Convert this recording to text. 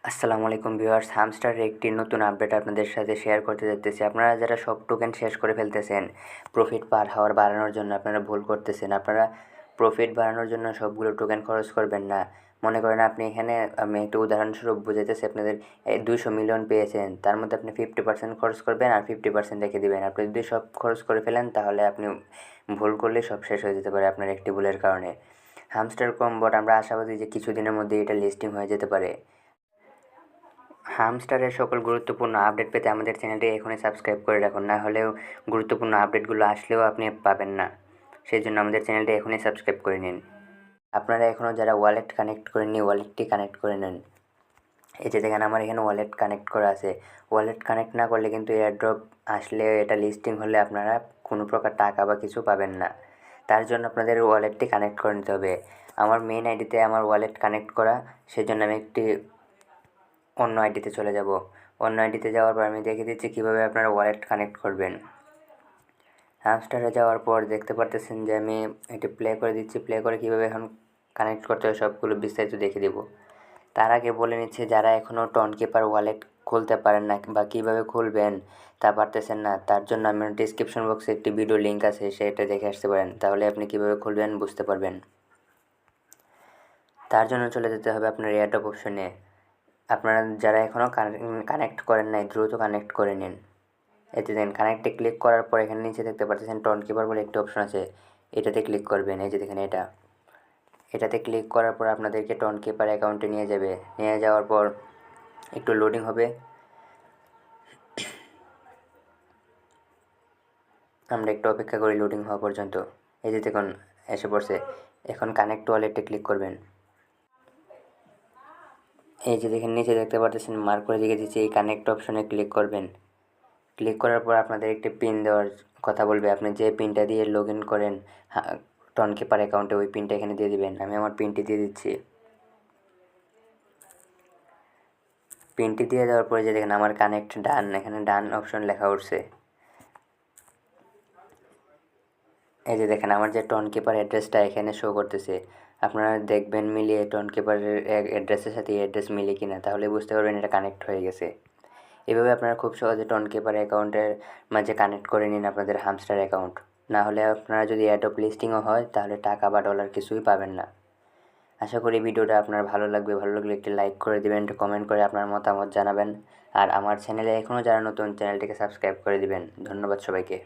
আসসালামু আলাইকুম ভিউয়ার্স, হামস্টারের একটি নতুন আপডেট আপনাদের সাথে শেয়ার করতে যাচ্ছি। আপনারা যারা সব টোকেন শেষ করে ফেলতেছেন প্রফিট পার হাওয়ার বাড়ানোর জন্য, আপনারা ভুল করতেছেন। আপনারা প্রফিট বাড়ানোর জন্য সবগুলো টোকেন খরচ করবেন না। মনে করেন আপনি এখানে, আমি একটু উদাহরণস্বরূপ বুঝাইতেছি, আপনাদের 200 মিলিয়ন পেয়েছেন, তার মধ্যে আপনি 50% খরচ করবেন আর 50% রেখে দেবেন। আপনি যদি সব খরচ করে ফেলেন তাহলে আপনি ভুল করলে সব শেষ হয়ে যেতে পারে আপনার একটি ভুলের কারণে। হামস্টার কম্বট আমরা আশাবাদী যে কিছুদিনের মধ্যে এটা লিস্টিং হয়ে যেতে পারে। হামস্টারের সকল গুরুত্বপূর্ণ আপডেট পেতে আমাদের চ্যানেলটি এখনই সাবস্ক্রাইব করে রাখুন, না হলেও গুরুত্বপূর্ণ আপডেটগুলো আসলেও আপনি পাবেন না। সেই জন্য আমাদের চ্যানেলটি এখনই সাবস্ক্রাইব করে নিন। আপনারা এখনও যারা ওয়ালেট কানেক্ট করেননি, ওয়ালেটটি কানেক্ট করে নেন। এই যে দেখেন, আমার এখানে ওয়ালেট কানেক্ট করা আছে। ওয়ালেট কানেক্ট না করলে কিন্তু এয়ারড্রপ আসলে, এটা লিস্টিং হলে আপনারা কোনো প্রকার টাকা বা কিছু পাবেন না। তার জন্য আপনাদের ওয়ালেটটি কানেক্ট করে নিতে হবে। আমার মেইন আইডিতে আমার ওয়ালেট কানেক্ট করা, সেজন্য আমি একটি অন্য আইডিতে চলে যাব। অন্য আইডিতে যাওয়ার পর আমি দেখিয়ে দিচ্ছি কীভাবে আপনারা ওয়ালেট কানেক্ট করবেন। হামস্টারে যাওয়ার পর দেখতে পারতেছেন যে আমি এটি প্লে করে দিচ্ছি। প্লে করে কীভাবে এখন কানেক্ট করতে হয় সবগুলো বিস্তারিত দেখিয়ে দেবো। তার আগে বলে নিচ্ছে, যারা এখনও টনকিপার ওয়ালেট খুলতে পারেন না বা কীভাবে খুলবেন তা পারতেছেন না, তার জন্য আমার ডিসক্রিপশন বক্সে একটি ভিডিও লিঙ্ক আছে, সেটা দেখে আসতে পারেন। তাহলে আপনি কীভাবে খুলবেন বুঝতে পারবেন। তার জন্য চলে যেতে হবে আপনার এয়ারড্রপ অপশনে। আপনারা যারা এখনও কানেক্ট করেন নাই, দ্রুত কানেক্ট করে নিন। এতে দেন কানেক্টে ক্লিক করার পর এখানে নিচে দেখতে পাচ্ছেন টনকিপার বলে একটি অপশন আছে, এটাতে ক্লিক করবেন। এই যে দেখেন, এটাতে ক্লিক করার পর আপনাদেরকে টনকিপার অ্যাকাউন্টে নিয়ে যাবে। নিয়ে যাওয়ার পর একটু লোডিং হবে। আমরা একটু অপেক্ষা করি লোডিং হওয়া পর্যন্ত। এই যে দেখুন এসে পড়ছে। এখন কানেক্ট ওয়ালেটে ক্লিক করবেন। এই যে দেখেন নিচে দেখতে পাচ্ছেন মার্ক করে দিকে দিচ্ছি, এই কানেক্ট অপশনে ক্লিক করবেন। ক্লিক করার পর আপনাদের একটি পিন দেওয়ার কথা বলবে। আপনি যে পিনটা দিয়ে লগ ইন করেন টনকিপার অ্যাকাউন্টে, ওই পিনটা এখানে দিয়ে দিবেন। আমি আমার পিনটি দিয়ে দিচ্ছি। পিনটি দিয়ে দেওয়ার পরে যে দেখেন আমার কানেক্ট ডান, এখানে ডান অপশন লেখা উঠছে। এই যে দেখেন আমার যে টনকিপার অ্যাড্রেসটা এখানে শো করতেছে, আপনারা দেখবেন মিলিয়ে টনকিপারের অ্যাড্রেসের সাথে এই অ্যাড্রেস মিলে কিনা, তাহলে বুঝতে পারবেন এটা কানেক্ট হয়ে গেছে। এভাবে আপনারা খুব সহজে টনকিপার অ্যাকাউন্টের মাঝে কানেক্ট করে নিন আপনাদের হামস্টার অ্যাকাউন্ট। না হলে আপনারা যদি এয়ারড্রপ লিস্টিংও হয় তাহলে টাকা বা ডলার কিছুই পাবেন না। আশা করি ভিডিওটা আপনার ভালো লাগবে। ভালো লাগলে একটি লাইক করে দিবেন, কমেন্ট করে আপনার মতামত জানাবেন। আর আমার চ্যানেলে এখনও যারা নতুন, চ্যানেলটিকে সাবস্ক্রাইব করে দিবেন। ধন্যবাদ সবাইকে।